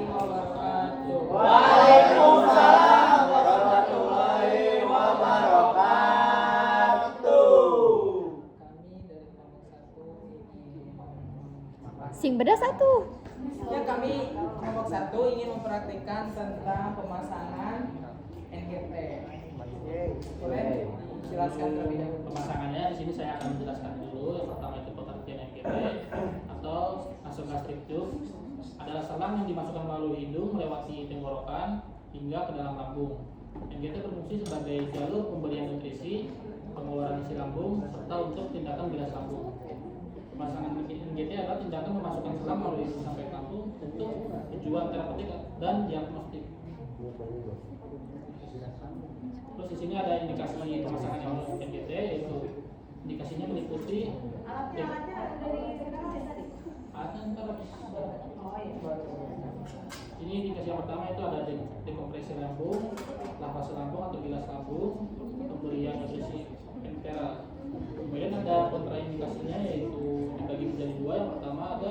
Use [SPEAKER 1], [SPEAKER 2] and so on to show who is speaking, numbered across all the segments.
[SPEAKER 1] wabarakatuh.
[SPEAKER 2] Waalaikumsalam warahmatullahi wabarakatuh.
[SPEAKER 1] Kami dari kelompok 1
[SPEAKER 3] Sing beda satu.
[SPEAKER 1] Ya, kami kelompok 1 ingin mempraktikkan tentang pemasangan NGT. Boleh dijelaskan terlebih dahulu?
[SPEAKER 4] Pemasangannya di sini saya akan menjelaskan dulu. Yang pertama itu pengertian NGT atau nasogastric tube adalah selang yang dimasukkan melalui hidung melewati tenggorokan hingga ke dalam lambung. NGT berfungsi sebagai jalur pemberian nutrisi, pengeluaran isi lambung, serta untuk tindakan bilas lambung. Pemasangan NGT adalah tindakan memasukkan selang melalui hidung sampai ke lambung untuk tujuan terapeutik dan diagnostik. Terus di sini ada indikasi pemasangan yang NGT, yaitu indikasinya meliputi
[SPEAKER 5] Alatnya ada dari sekarang ya tadi.
[SPEAKER 4] Ini indikasi yang pertama itu ada dekompresi lambung, lavase lambung atau bilas lambung, pemberian nutrisi enteral. Kemudian ada kontraindikasinya, yaitu dibagi menjadi dua. Yang pertama ada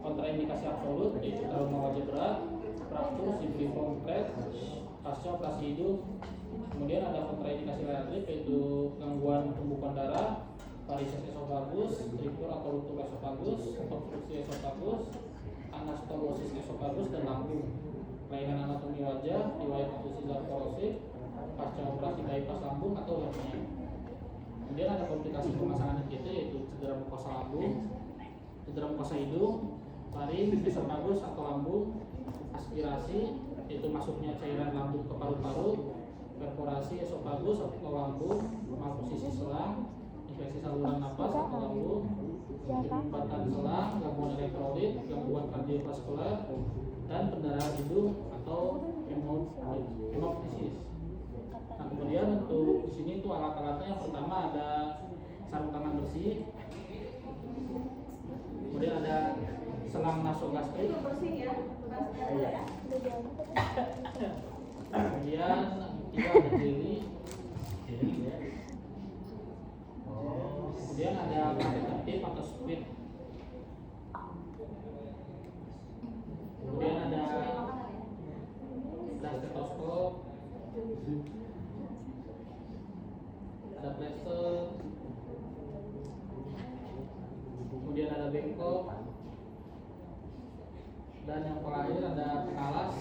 [SPEAKER 4] kontraindikasi absolut, yaitu trauma wajah berat, fraktur simpliform flat, fascioplasi hidung. Kemudian ada kontraindikasi relatif, yaitu gangguan pembukaan darah, varises esofagus, ruptur atau ruptur esofagus, obstruksi esofagus, anastomosis esofagus dan lambung, kelainan anatomi wajah, riwayat obstruksi korosif, pasca operasi bypass lambung atau hernia. Kemudian ada komplikasi pemasangan NGT, yaitu cedera mukosa lambung, cedera mukosa hidung, laring, esofagus atau lambung, aspirasi, yaitu masuknya cairan lambung ke paru-paru, perforasi esofagus atau lambung, malposisi selang, infeksi saluran napas atau lambung, keempatan selang, gangguan elektrolit, gangguan kardiovaskular, dan pendarahan hidung atau hemoptysis. Nah, kemudian untuk di sini tuh alat-alatnya, yang pertama ada sarung tangan bersih, kemudian ada selang nasogastrik, kemudian ketiga ada jeli, kemudian ada kateter tip atau split, kemudian ada stetoskop, ada plester, kemudian ada bengkok, dan yang terakhir ada pengalas.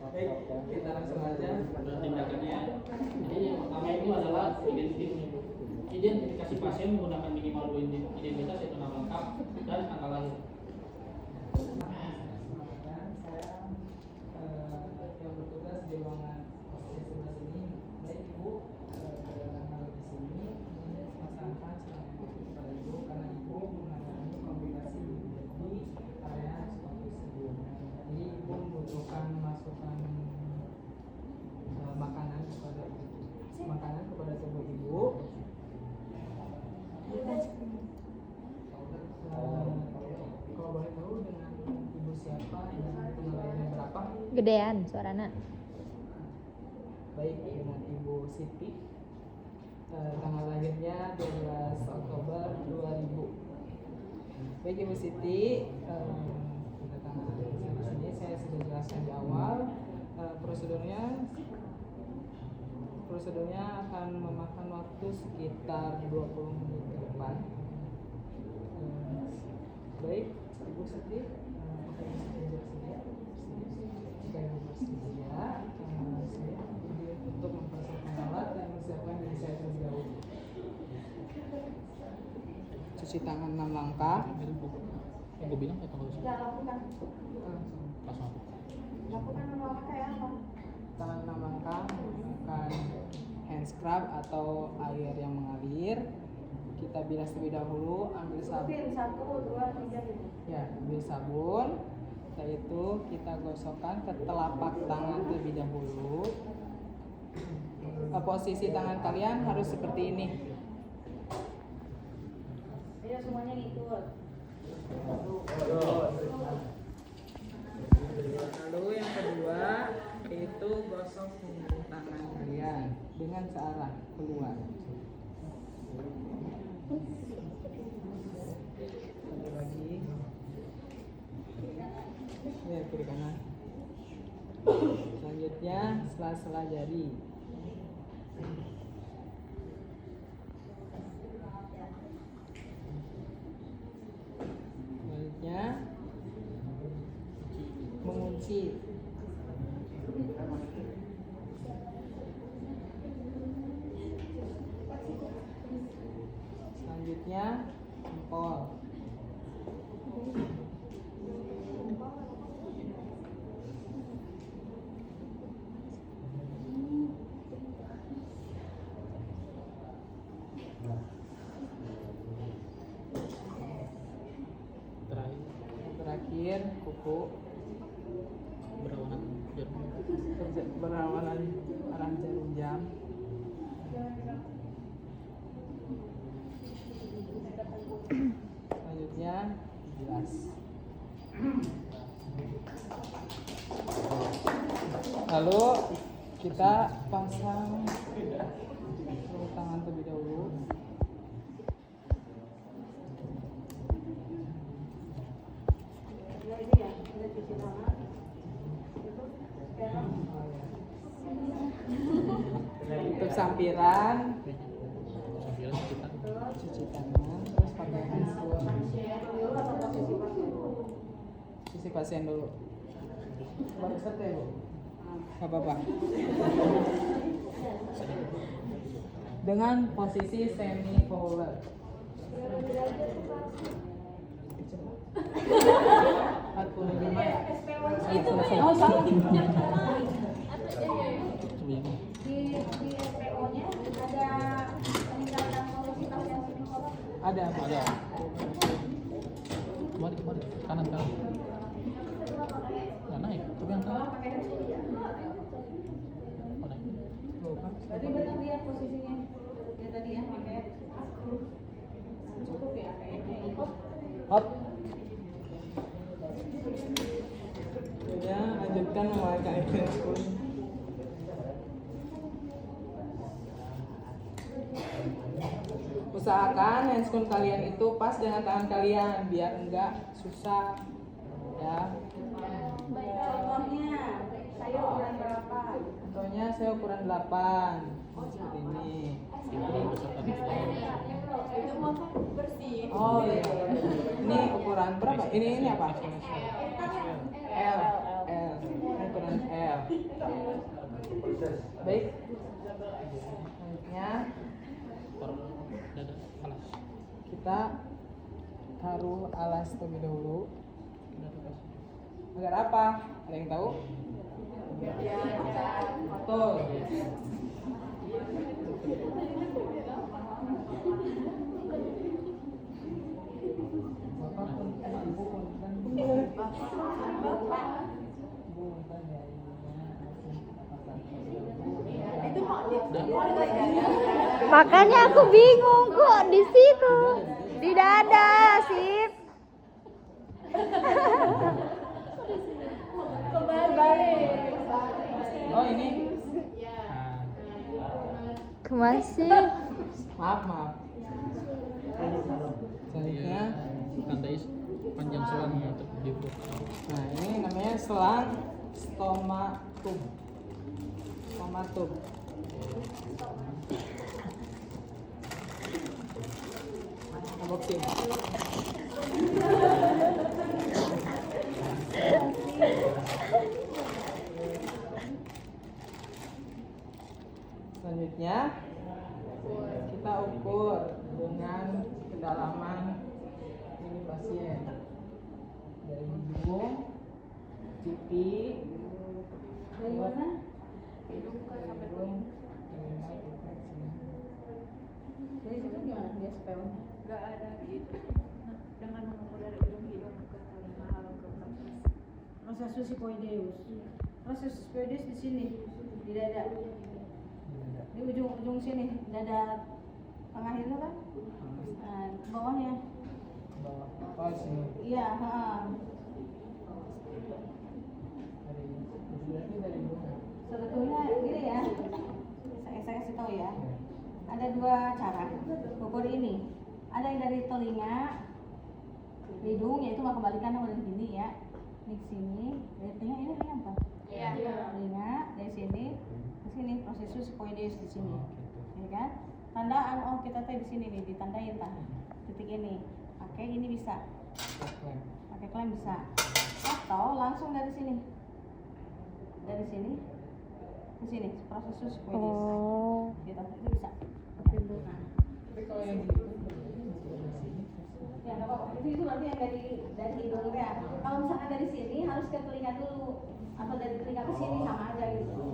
[SPEAKER 1] Baik, kita langsung aja.
[SPEAKER 4] Tindakannya. Jadi yang pertama itu adalah identifikasi pasien menggunakan minimal 2 identitas, yaitu nama lengkap dan tanggal lahir.
[SPEAKER 1] Saya yang bertugas di ruangan OSIS sebelah sini. Baik Ibu, tanggal di sini pasangkan selang NGT kepada Ibu karena Ibu mengalami komplikasi di area esofagus Ibu. Jadi Ibu membutuhkan masukan makanan kepada tubuh Ibu. Kalau boleh tahu dengan Ibu siapa dan tanggal lahirnya berapa?
[SPEAKER 3] Gedean suarana.
[SPEAKER 1] Baik, dengan Ibu Siti, tanggal lahirnya 12 Oktober 2000. Baik Ibu Siti, pada tanggal lahir di sini saya sudah jelaskan di awal. Prosedurnya akan memakan waktu sekitar 20 menit ke depan. Baik, Ibu Siti, apakah Ibu Siti bersedia? Jika Ibu bersedia, saya untuk mempersiapkan alat dan mempersiapkan diri saya terlebih dahulu. Cuci tangan 6 langkah.
[SPEAKER 4] Yang gue bilang kayak tanggal
[SPEAKER 5] Tidak lakukan.
[SPEAKER 4] langsung.
[SPEAKER 5] Lakukan apa kayak apa?
[SPEAKER 1] Tangan 6 langkah menggunakan hand scrub atau air yang mengalir. Kita bilas terlebih dahulu, ambil sabun.
[SPEAKER 5] 1, 2, 3 gitu.
[SPEAKER 1] Ya, ambil sabun. Setelah itu kita gosokkan ke telapak tangan terlebih dahulu. Posisi tangan kalian harus seperti ini.
[SPEAKER 5] Ayo semuanya ngikut.
[SPEAKER 1] Lalu yang kedua itu gosok punggung tangan kalian dengan searah keluar. Satu lagi. Ya, kiri kanan. Selanjutnya sela-sela jari. Selanjutnya mengunci. Selanjutnya jempol. Terakhir kuku
[SPEAKER 4] Berlawanan jarum.
[SPEAKER 1] berlawanan arah jarum jam. Selanjutnya bilas. Lalu kita pasang sarung tangan terlebih dahulu. Tutup sampiran,
[SPEAKER 4] Sambil kita
[SPEAKER 1] cuci tangan, terus pakai handscoon. Sisi pasien dulu. Baru setel bu. Gak apa-apa. Dengan posisi semi forward. 45 ya? Oh, salah.
[SPEAKER 5] Di SPO-nya ada peningkatan mobilitas yang signifikan.
[SPEAKER 1] Ada.
[SPEAKER 4] kembali kanan. Nggak naik, coba yang kanan. Oh, naik.
[SPEAKER 1] Lupa.
[SPEAKER 5] Berarti benar dia posisinya ya tadi ya pakai cukup ya kayaknya ikut.
[SPEAKER 1] Hop. Ya, lanjutkan memakai handphone. Usahakan handphone kalian itu pas dengan tangan kalian biar enggak susah. Ya.
[SPEAKER 5] Contohnya saya ukuran berapa?
[SPEAKER 1] Contohnya saya ukuran 8. Seperti ini. Oh iya. Ini ukuran berapa? Ini apa? L. Ini ukuran L. Baik. Selanjutnya
[SPEAKER 4] Taruh dada alas.
[SPEAKER 1] kita taruh alas terlebih dahulu. Agar apa? Ada yang tahu? Betul. Bapak pun, ibu pun kan.
[SPEAKER 2] Makanya aku bingung kok di situ. Di dada, sip.
[SPEAKER 1] Oh ini.
[SPEAKER 2] Masih.
[SPEAKER 1] Maaf. Selanjutnya.
[SPEAKER 4] Tandai panjang selang untuk dibuka.
[SPEAKER 1] Nah ini namanya selang stomatum. Stomatum. Unboxing. Selanjutnya kita ukur dengan kedalaman ini pasien dari hidung, pipi,
[SPEAKER 5] Dari mana?
[SPEAKER 1] hidung,
[SPEAKER 5] Dari situ gimana dia SPO-nya?
[SPEAKER 3] Gak ada gitu. Dengan mengukur dari ujung hidung ke telinga lalu ke pelipis.
[SPEAKER 5] Proses susikoideus. Proses susikoideus di sini di dada. Di ujung sini dada tengah itu kan? Nah, bawahnya.
[SPEAKER 1] bawah apa sini
[SPEAKER 5] Iya,
[SPEAKER 1] dari berarti dari hidung
[SPEAKER 5] dua cara ukur ini. Ada yang dari telinga, hidung, yaitu mau kembalikan yang dari sini ya. Ini ke sini, dari telinga ini apa?
[SPEAKER 3] Iya.
[SPEAKER 5] Telinga dari sini ke sini, prosesus sifoideus di sini, ya kan? Tandaan oh kita teh di sini nih, ditandain tah titik ini. Pakai ini bisa, pakai klem bisa, atau langsung dari sini ke sini, prosesus sifoideus.
[SPEAKER 2] Oh.
[SPEAKER 5] Gitu, itu bisa. Nah,
[SPEAKER 1] Tapi kalau yang gitu
[SPEAKER 5] ya nggak apa-apa. Itu nanti yang dari hidung ya. Kalau misalkan dari sini harus ke telinga dulu, atau dari telinga ke sini sama aja gitu.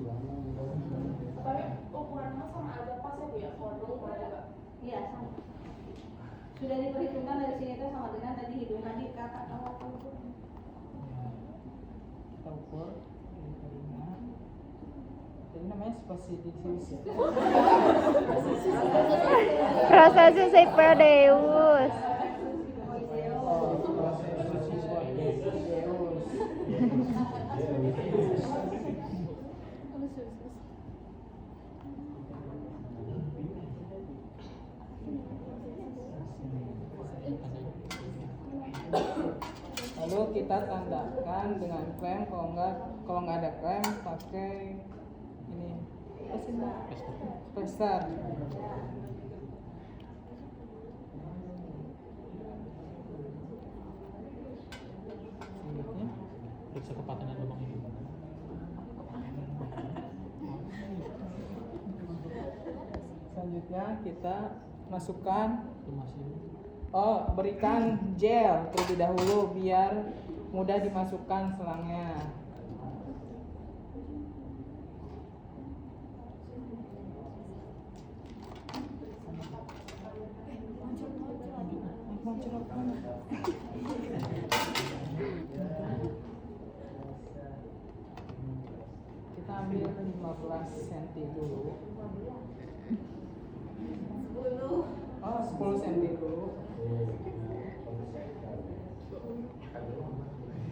[SPEAKER 3] Tapi ukurannya sama aja pas ya Bu ya, kalau ukuran juga.
[SPEAKER 5] Iya sama. Sudah diperhitungkan dari sini itu sama dengan tadi hidung tadi kata kamu apa itu?
[SPEAKER 1] kita ukur dari telinga. Jadi namanya spasidius ya.
[SPEAKER 2] Prosesnya Sifoideus.
[SPEAKER 1] Oh, prosesus sifoideus. Lalu kita tandakan dengan klem, kalau nggak ada klem pakai ini apa sih Mbak? Spacer. Selanjutnya
[SPEAKER 4] Periksa kepatangan lubang hidung.
[SPEAKER 1] selanjutnya kita masukkan
[SPEAKER 4] Tumas hidung.
[SPEAKER 1] berikan gel terlebih dahulu biar mudah dimasukkan selangnya. Kita ambil 15 cm dulu. 10 cm dulu.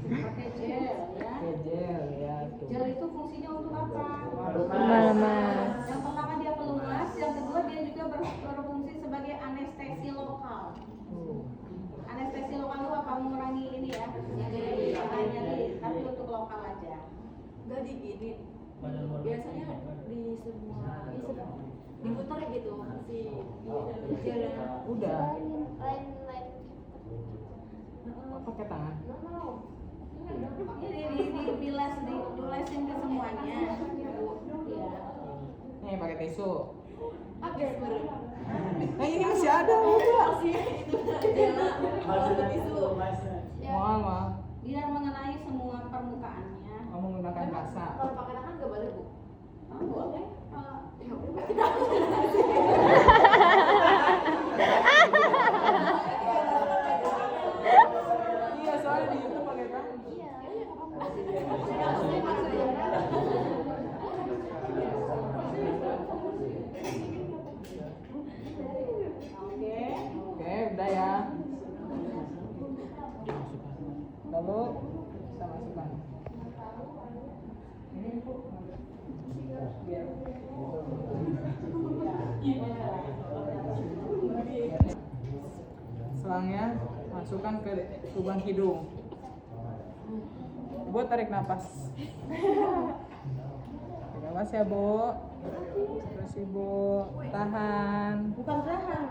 [SPEAKER 5] Pakai gel ya.
[SPEAKER 1] Pakai gel ya tuh.
[SPEAKER 5] Gel itu fungsinya untuk apa?
[SPEAKER 2] Melemas.
[SPEAKER 5] Yang pertama dia pelumas, yang kedua dia juga berfungsi sebagai anestesi lokal. Anestesi lokal itu apa? Mengurangi ini ya, nyeri, tapi untuk lokal aja.
[SPEAKER 3] Enggak digini. Biasanya di semua diputar gitu si jalan.
[SPEAKER 1] Udah. Pakai tangan.
[SPEAKER 5] Ini dibilas, diulesin ke semuanya. Ya.
[SPEAKER 1] Nih pakai tisu.
[SPEAKER 3] Pakai sebenarnya.
[SPEAKER 1] Nah ini masih ada udah.
[SPEAKER 3] Masih itu jela kalau tisu.
[SPEAKER 1] Maaf.
[SPEAKER 5] Biar mengenai semua permukaannya.
[SPEAKER 1] Kamu menggunakan kasa.
[SPEAKER 3] Kalau pakai tangan enggak boleh Bu.
[SPEAKER 5] Oh, boleh.
[SPEAKER 3] Ya udah pakai tangan.
[SPEAKER 1] Iya soalnya di YouTube pakai tangan. Oke, udah ya. Lalu kita masukkan. Ini Bu. Biar. Selangnya masukkan ke lubang hidung. Bu tarik napas. Tarik napas ya Bu. Terus Ibu tahan.
[SPEAKER 5] Bukan tahan.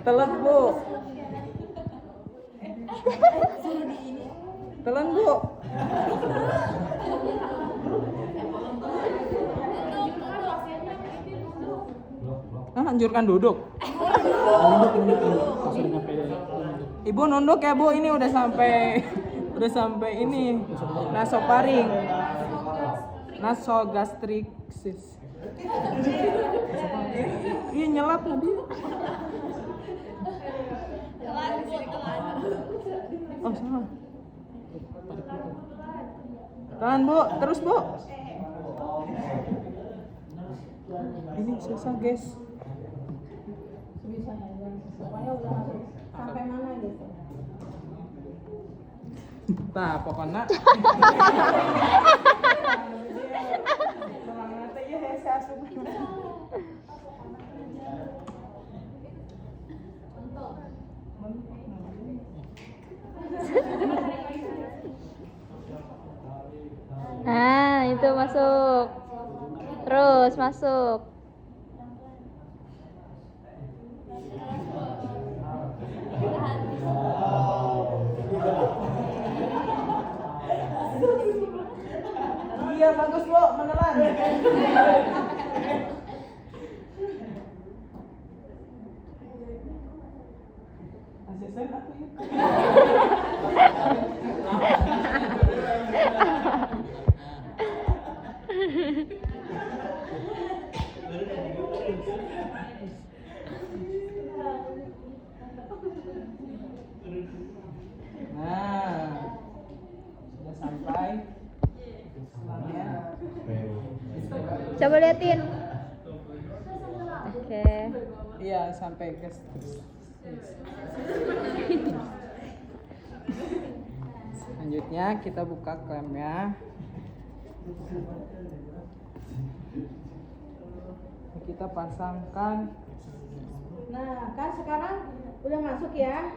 [SPEAKER 1] Telan Bu. Telan Bu. Anjurkan duduk. Ibu nunduk ya Bu, ini udah sampai ini nasofaring. Nasogastriksis. Iya nyelap tadi. Oh salah. Tahan Bu, terus Bu. Ini susah guys.
[SPEAKER 5] Bisa ya. Pokoknya udah masuk sampai mana gitu.
[SPEAKER 1] Nah, pokoknya selangnya teh
[SPEAKER 5] asup.
[SPEAKER 2] Nah, itu masuk. Terus masuk.
[SPEAKER 1] Iya bagus Bu, menelan. Asisten aku ya. Nah, sudah sampai. Selangnya.
[SPEAKER 2] Coba liatin. Oke.
[SPEAKER 1] Iya, sampai ke selanjutnya kita buka klemnya. Kita pasangkan.
[SPEAKER 5] Nah, kan sekarang udah masuk ya.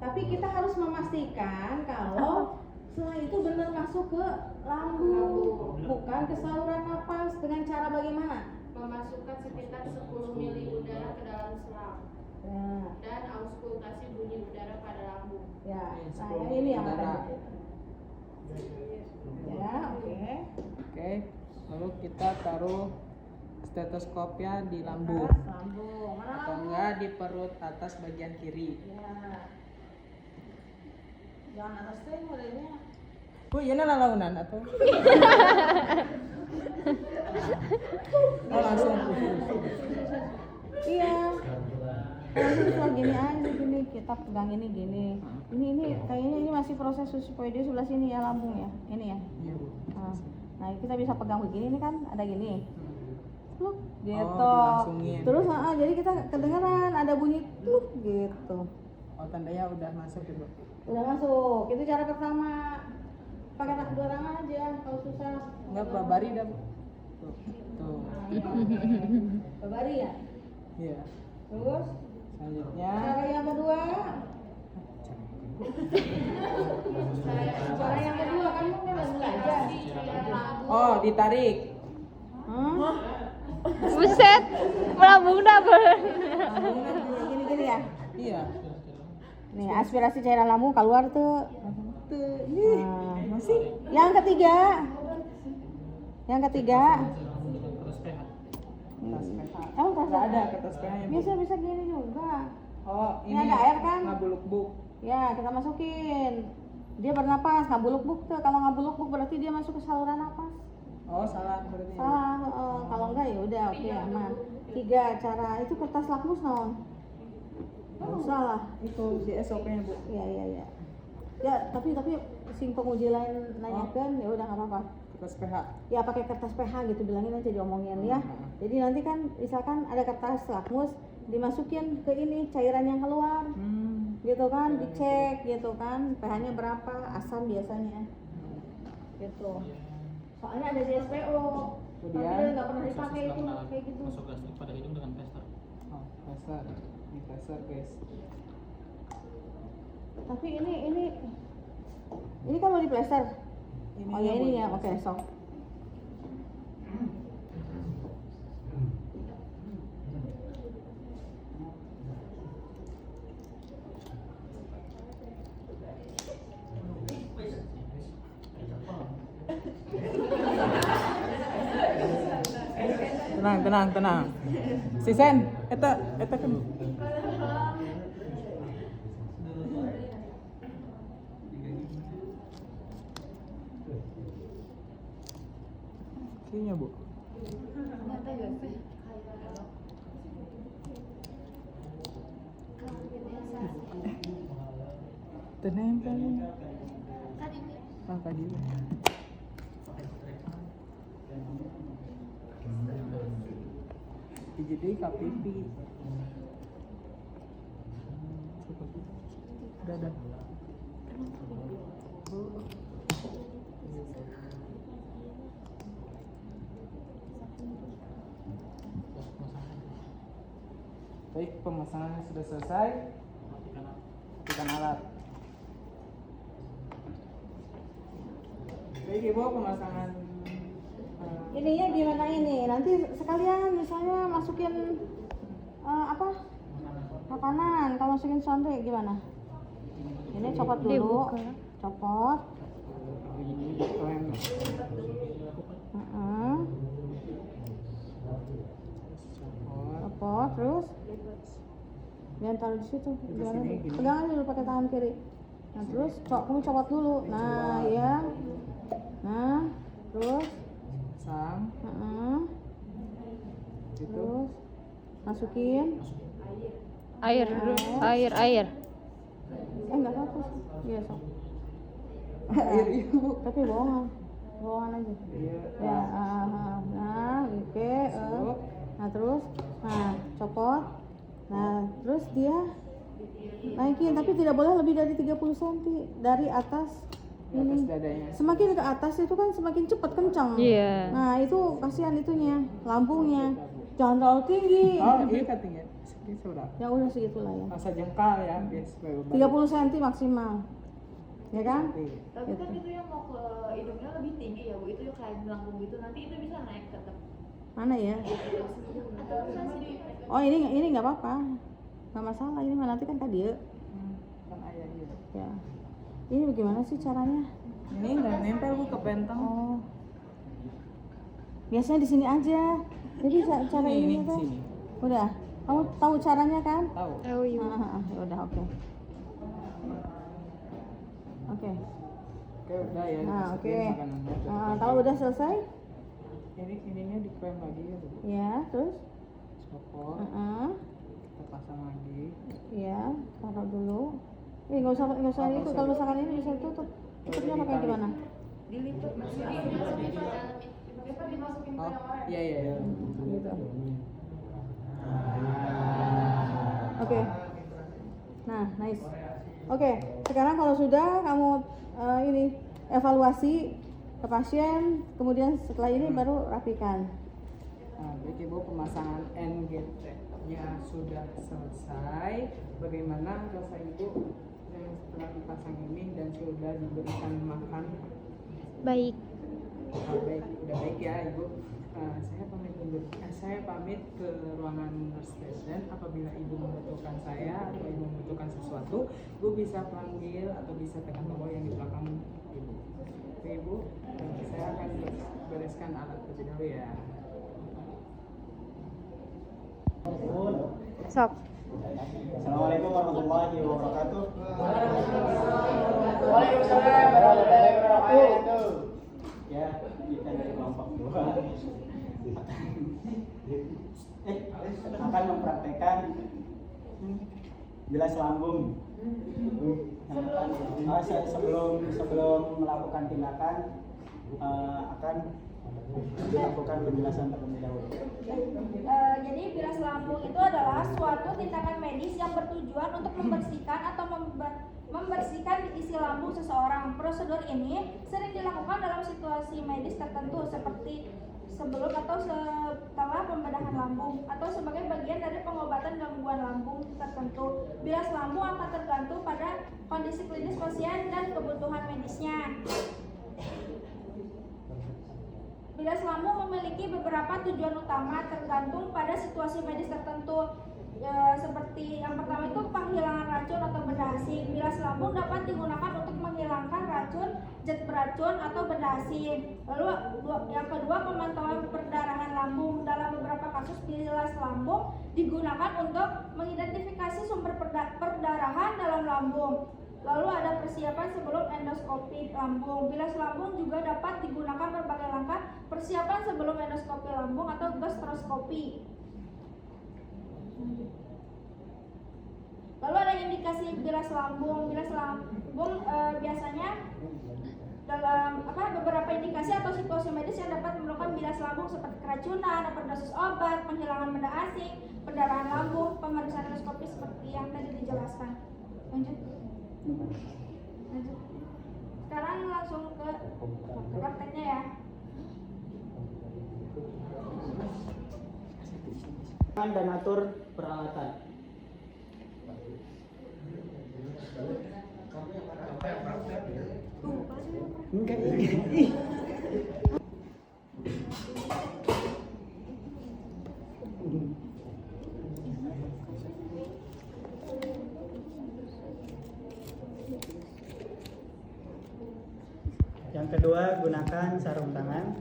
[SPEAKER 5] Tapi kita harus memastikan kalau setelah itu benar masuk ke lambung, bukan ke saluran napas. Dengan cara bagaimana?
[SPEAKER 3] Memasukkan sekitar 10 mili udara ke dalam selang
[SPEAKER 5] Ya,
[SPEAKER 3] dan auskultasi bunyi udara pada lambung.
[SPEAKER 5] ya. Nah, yang ini yang
[SPEAKER 1] Udara.
[SPEAKER 5] apa? Ya, oke.
[SPEAKER 1] Oke, lalu kita taruh stetoskopnya di lambung
[SPEAKER 5] Lambung. Mana
[SPEAKER 1] atau
[SPEAKER 5] lambung?
[SPEAKER 1] enggak di perut atas bagian kiri.
[SPEAKER 5] Ya. Jangan atas teh modelnya.
[SPEAKER 1] Bu, ini lalaunan atau? Oh, langsung.
[SPEAKER 5] Iya. Langsung cuma gini aja gini, kita pegang ini gini. Ini kayaknya ini masih proses supaya dia sebelah sini ya lambung ya. Ini ya.
[SPEAKER 1] Iya, Bu.
[SPEAKER 5] Nah, kita bisa pegang begini nih kan ada gini. Pluk gitu.
[SPEAKER 1] dilangsungin.
[SPEAKER 5] Terus jadi kita kedengeran ada bunyi pluk gitu.
[SPEAKER 1] Oh, tandanya udah masuk ya, Bu.
[SPEAKER 5] Udah masuk. Itu cara pertama. Pakai dua tangan aja kalau susah.
[SPEAKER 1] Enggak, babari dah, Bu. Tuh.
[SPEAKER 5] Babari ya.
[SPEAKER 1] Iya.
[SPEAKER 5] Terus
[SPEAKER 1] Selanjutnya
[SPEAKER 5] cara yang kedua. Cara yang kedua kan udah belajar.
[SPEAKER 1] oh, ditarik.
[SPEAKER 5] Hah?
[SPEAKER 2] Buset. Melambung double.
[SPEAKER 5] Lambungnya gini ya.
[SPEAKER 1] Iya.
[SPEAKER 5] Nih aspirasi cairan lambung keluar tuh.
[SPEAKER 1] Tuh, ini
[SPEAKER 5] Nah,
[SPEAKER 1] masih.
[SPEAKER 5] yang ketiga. Yang ketiga.
[SPEAKER 4] Terus PH.
[SPEAKER 5] Emang kertas
[SPEAKER 1] Enggak ada kertas PH-nya, Bu.
[SPEAKER 5] Bisa gini juga.
[SPEAKER 1] Oh,
[SPEAKER 5] Ini ada air kan?
[SPEAKER 1] Ngabuluk-buk.
[SPEAKER 5] Ya, kita masukin. Dia bernapas, ngabuluk-buk tuh. Kalau ngabuluk-buk berarti dia masuk ke saluran napas.
[SPEAKER 1] Oh, salah berarti.
[SPEAKER 5] Salah, kalau enggak ya udah oke aman. 3 cara itu kertas lakmus non. Salah.
[SPEAKER 1] Itu di SOP-nya, Bu.
[SPEAKER 5] Iya. Ya, tapi sing penguji lain nanyakan ya udah nggak apa-apa.
[SPEAKER 1] Kertas PH.
[SPEAKER 5] Ya pakai kertas PH gitu bilangin aja diomongin ya. Jadi nanti kan misalkan ada kertas lakmus dimasukin ke ini cairan yang keluar. Gitu kan, dicek gitu kan, pH-nya berapa, asam biasanya. Gitu. Soalnya ada di SPO. Tapi
[SPEAKER 1] Kemudian
[SPEAKER 5] dia nggak pernah dipakai itu kayak gitu.
[SPEAKER 4] Masuk gastrik pada hidung dengan pesta.
[SPEAKER 1] Oh, pasar. Ini pasar, guys.
[SPEAKER 5] Tapi ini kan mau diplester. Oh ya ini ya, oke sok.
[SPEAKER 1] Tenang. Si Sen, eta kan. Kayaknya, Bu. Tenempel. Tadi. Jadi KPP. Udah. Baik, pemasangannya sudah selesai. Matikan alat. Baik Ibu, pemasangan
[SPEAKER 5] Ininya gimana ini? Nanti sekalian misalnya masukin apa? Makanan. Kalau masukin sonde gimana? Ini copot dulu.
[SPEAKER 2] Dibuka.
[SPEAKER 5] Copot.
[SPEAKER 1] ini diklaim.
[SPEAKER 5] Copot terus. Jangan taruh di situ. Gimana? Pegang aja dulu pakai tangan kiri. Nah terus kamu copot dulu. Nah ya. Nah terus.
[SPEAKER 1] Pasang gitu.
[SPEAKER 5] Terus masukin.
[SPEAKER 2] Air.
[SPEAKER 5] Enggak apa-apa. Iya sok.
[SPEAKER 1] Air Ibu.
[SPEAKER 5] Tapi bohongan aja.
[SPEAKER 1] Iya.
[SPEAKER 5] Ya, nah, oke. Nah terus, nah copot. Nah terus dia naikin, tapi tidak boleh lebih dari 30 cm dari atas
[SPEAKER 1] Di atas
[SPEAKER 5] ini.
[SPEAKER 1] dadanya.
[SPEAKER 5] Semakin ke atas itu kan semakin cepat kencang.
[SPEAKER 2] Iya.
[SPEAKER 5] Nah itu kasihan itunya, lambungnya. Jangan terlalu tinggi.
[SPEAKER 1] Oh, iya katanya. Ini sudah.
[SPEAKER 5] Ya udah segitulah ya.
[SPEAKER 1] Masa jengkal ya, bias.
[SPEAKER 5] 30 cm maksimal. Ya kan?
[SPEAKER 3] Tapi kan itu yang mau ke hidungnya lebih tinggi ya Bu, itu yang kayak melambung gitu, nanti itu bisa naik tetap.
[SPEAKER 5] Mana ya?
[SPEAKER 3] Atau bisa sih
[SPEAKER 5] Oh ini nggak apa-apa, nggak masalah. Ini mah nanti kan tadi ya.
[SPEAKER 1] Kan ayah gitu.
[SPEAKER 5] Ya. Ini bagaimana sih caranya?
[SPEAKER 1] Ini nggak nempel Bu ke pentang.
[SPEAKER 5] Oh. Biasanya di sini aja. Jadi cara
[SPEAKER 1] Ini
[SPEAKER 5] tuh.
[SPEAKER 1] sini.
[SPEAKER 5] Udah. Kamu tahu caranya kan?
[SPEAKER 1] Tahu.
[SPEAKER 2] Oh iya.
[SPEAKER 5] Ya udah oke. Oke.
[SPEAKER 1] Oke, udah ya.
[SPEAKER 5] Nah,
[SPEAKER 1] dimasukin
[SPEAKER 5] oke.
[SPEAKER 1] makanannya.
[SPEAKER 5] Nah, kalau udah selesai,
[SPEAKER 1] Ininya diklaim lagi ya Bu.
[SPEAKER 5] ya terus.
[SPEAKER 1] Copot. Kita pasang lagi.
[SPEAKER 5] Ya, taruh dulu. Nggak usah itu. Kalau misalkan ini bisa tutup. Tutupnya pakai gimana?
[SPEAKER 3] dilipat sini, lipat dimasukin ke
[SPEAKER 1] Oh,
[SPEAKER 3] yang lain.
[SPEAKER 1] iya.
[SPEAKER 5] Gitu. Oke. Nah, nice. Oke, sekarang kalau sudah kamu ini evaluasi ke pasien, kemudian setelah ini baru rapikan.
[SPEAKER 1] Nah, baik Ibu, pemasangan NGT-nya sudah selesai. Bagaimana rasa Ibu yang setelah dipasang ini dan sudah diberikan makan?
[SPEAKER 2] Baik.
[SPEAKER 1] Baik, udah baik ya Ibu. Saya pamit ke ruangan nurse station. Apabila Ibu membutuhkan saya atau Ibu membutuhkan sesuatu, Ibu bisa panggil atau bisa tekan tombol yang di belakang Ibu. Oke Ibu, saya akan bereskan alat terlebih dahulu ya.
[SPEAKER 2] Sok.
[SPEAKER 6] Assalamualaikum warahmatullahi wabarakatuh.
[SPEAKER 1] Waalaikumsalam warahmatullahi wabarakatuh.
[SPEAKER 6] Ya, kita dari kelompok 2 akan mempraktekkan bilas lambung. Sebelum melakukan tindakan akan dilakukan penjelasan terlebih dahulu.
[SPEAKER 7] Jadi bilas lambung itu adalah suatu tindakan medis yang bertujuan untuk membersihkan atau membersihkan isi lambung seseorang. Prosedur ini sering dilakukan dalam situasi medis tertentu seperti sebelum atau setelah pembedahan lambung atau sebagai bagian dari pengobatan gangguan lambung tertentu. Bilas lambung akan tergantung pada kondisi klinis pasien dan kebutuhan medisnya. Bilas lambung memiliki beberapa tujuan utama tergantung pada situasi medis tertentu. Seperti yang pertama itu penghilangan racun atau benda asing. Bilas lambung dapat digunakan untuk menghilangkan racun, zat beracun atau benda asing. Lalu yang kedua, pemantauan perdarahan lambung. Dalam beberapa kasus bilas lambung digunakan untuk mengidentifikasi sumber perdarahan dalam lambung. Lalu ada persiapan sebelum endoskopi lambung. Bilas lambung juga dapat digunakan berbagai langkah persiapan sebelum endoskopi lambung atau gastroskopi. Lalu ada indikasi bilas lambung. Bilas lambung biasanya dalam beberapa indikasi atau situasi medis yang dapat memerlukan bilas lambung seperti keracunan, overdosis obat, penghilangan benda asing, perdarahan lambung, pemeriksaan endoskopi seperti yang tadi dijelaskan. Lanjut. Sekarang langsung ke prakteknya ya.
[SPEAKER 6] Dan atur peralatan. Enggak. Ih. Yang kedua, gunakan sarung tangan.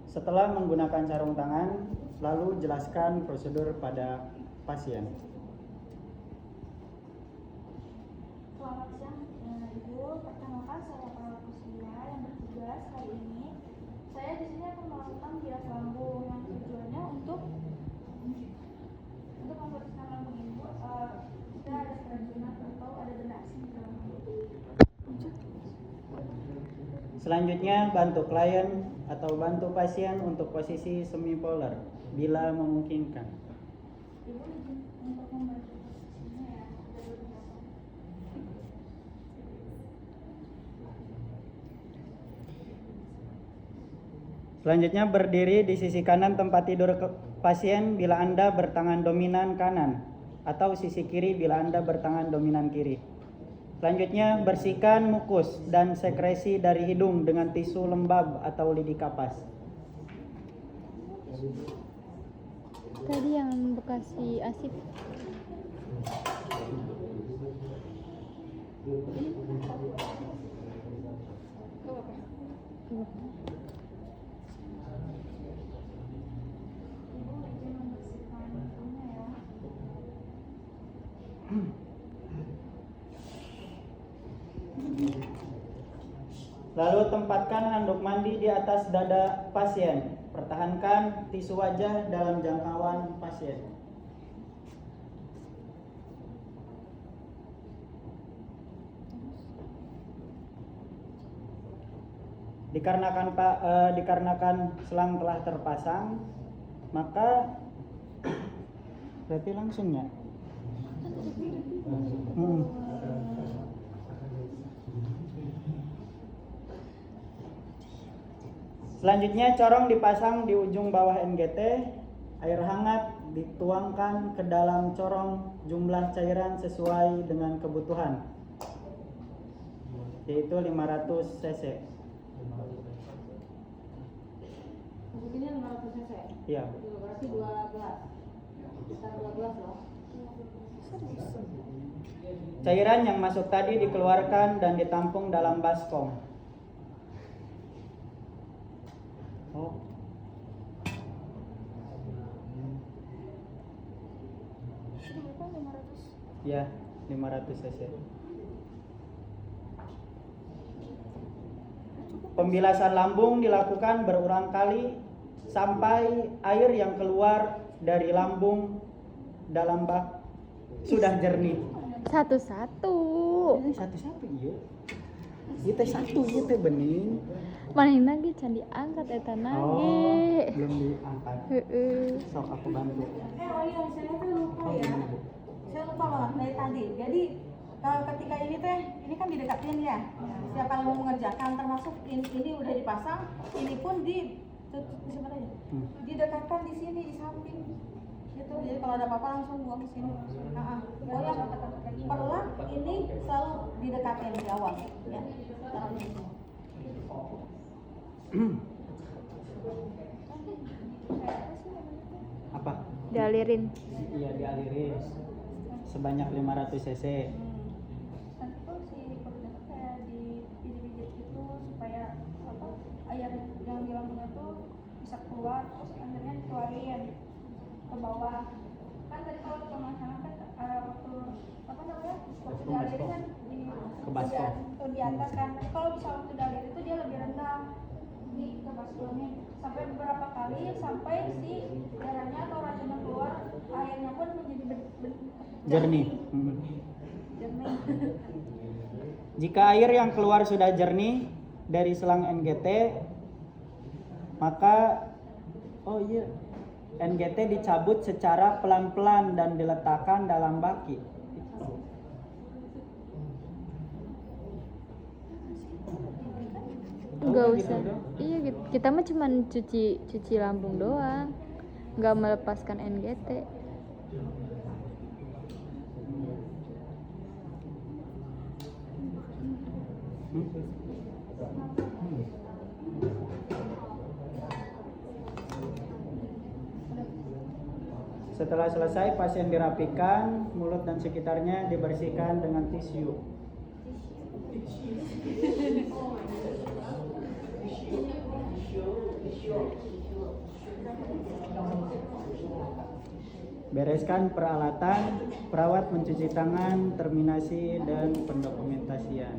[SPEAKER 6] Setelah menggunakan sarung tangan, lalu jelaskan prosedur pada pasien.
[SPEAKER 7] Selamat siang, Ibu. Perkenalkan saya perawat Kuslia yang bertugas hari ini. Saya di sini akan melakukan bilas lambung yang tujuannya untuk membersihkan lambung Ibu. Jika ada keracunan atau ada benda asing di dalam lambung.
[SPEAKER 6] Selanjutnya, bantu klien atau bantu pasien untuk posisi semipolar bila memungkinkan.
[SPEAKER 7] Ibu izin untuk membantu posisinya ya. Ada beberapa.
[SPEAKER 6] Selanjutnya, berdiri di sisi kanan tempat tidur pasien bila Anda bertangan dominan kanan atau sisi kiri bila Anda bertangan dominan kiri. Selanjutnya, bersihkan mukus dan sekresi dari hidung dengan tisu lembab atau lidi kapas.
[SPEAKER 2] Tadi yang bekasi asip.
[SPEAKER 7] Ibu izin membersihkan lambungnya ya.
[SPEAKER 6] Lalu tempatkan handuk mandi di atas dada pasien. Pertahankan tisu wajah dalam jangkauan pasien. Dikarenakan selang telah terpasang, maka berarti langsung ya. Selanjutnya, corong dipasang di ujung bawah NGT. Air hangat dituangkan ke dalam corong, jumlah cairan sesuai dengan kebutuhan, yaitu 500 cc.
[SPEAKER 5] Mungkinnya 500 cc.
[SPEAKER 6] Iya.
[SPEAKER 5] Berarti 2 gelas. Sekitar 2 gelas loh.
[SPEAKER 6] Cairan yang masuk tadi dikeluarkan dan ditampung dalam baskom. Oh. Ya, 500 cc. Pembilasan lambung dilakukan berulang kali sampai air yang keluar dari lambung dalam bak sudah jernih.
[SPEAKER 2] Satu-satu.
[SPEAKER 6] Satu-satu iya. Kita satu gitu bening.
[SPEAKER 2] Maning lagi candi angkat eta
[SPEAKER 6] Oh,
[SPEAKER 2] nage.
[SPEAKER 6] belum diangkat.
[SPEAKER 2] Heeh.
[SPEAKER 6] Sok aku bantu.
[SPEAKER 5] Oh iya, saya tuh lupa
[SPEAKER 6] Oh,
[SPEAKER 5] ya.
[SPEAKER 6] belum.
[SPEAKER 5] Saya lupa banget dari tadi. Jadi ketika ini kan didekatin ya. Siapa yang mau mengerjakan, termasuk ini udah dipasang, ini pun sebenarnya didekatkan di sini di samping. Gitu. Jadi kalau ada apa-apa langsung buang ke sini. Oh ya, perlah ini selalu didekatin di awal ya. Taruh di sini.
[SPEAKER 6] Apa?
[SPEAKER 2] Dialirin.
[SPEAKER 6] Iya, dialirin sebanyak 500 cc.
[SPEAKER 7] Nanti tuh si produknya tuh kayak dipijit-pijit gitu supaya air yang di lambungnya tuh bisa keluar, terus akhirnya dikeluarin ke bawah. Kan tadi kalau kita melaksanakan waktu dialirin kan di atas kan. Tapi kalau bisa waktu dialirin itu dia lebih rendah nih ke baskomnya sampai beberapa kali sampai si darahnya atau racunnya keluar, airnya pun menjadi
[SPEAKER 6] Jernih.
[SPEAKER 7] jernih.
[SPEAKER 6] Jika air yang keluar sudah jernih dari selang NGT, maka NGT dicabut secara pelan-pelan dan diletakkan dalam baki.
[SPEAKER 2] Nggak
[SPEAKER 6] Oh,
[SPEAKER 2] usah.
[SPEAKER 6] gitu.
[SPEAKER 2] Iya gitu. Kita mah cuman cuci lambung doang. Nggak melepaskan NGT.
[SPEAKER 6] Setelah selesai, pasien dirapikan, mulut dan sekitarnya dibersihkan dengan tisu. Bereskan peralatan, perawat mencuci tangan, terminasi dan pendokumentasian.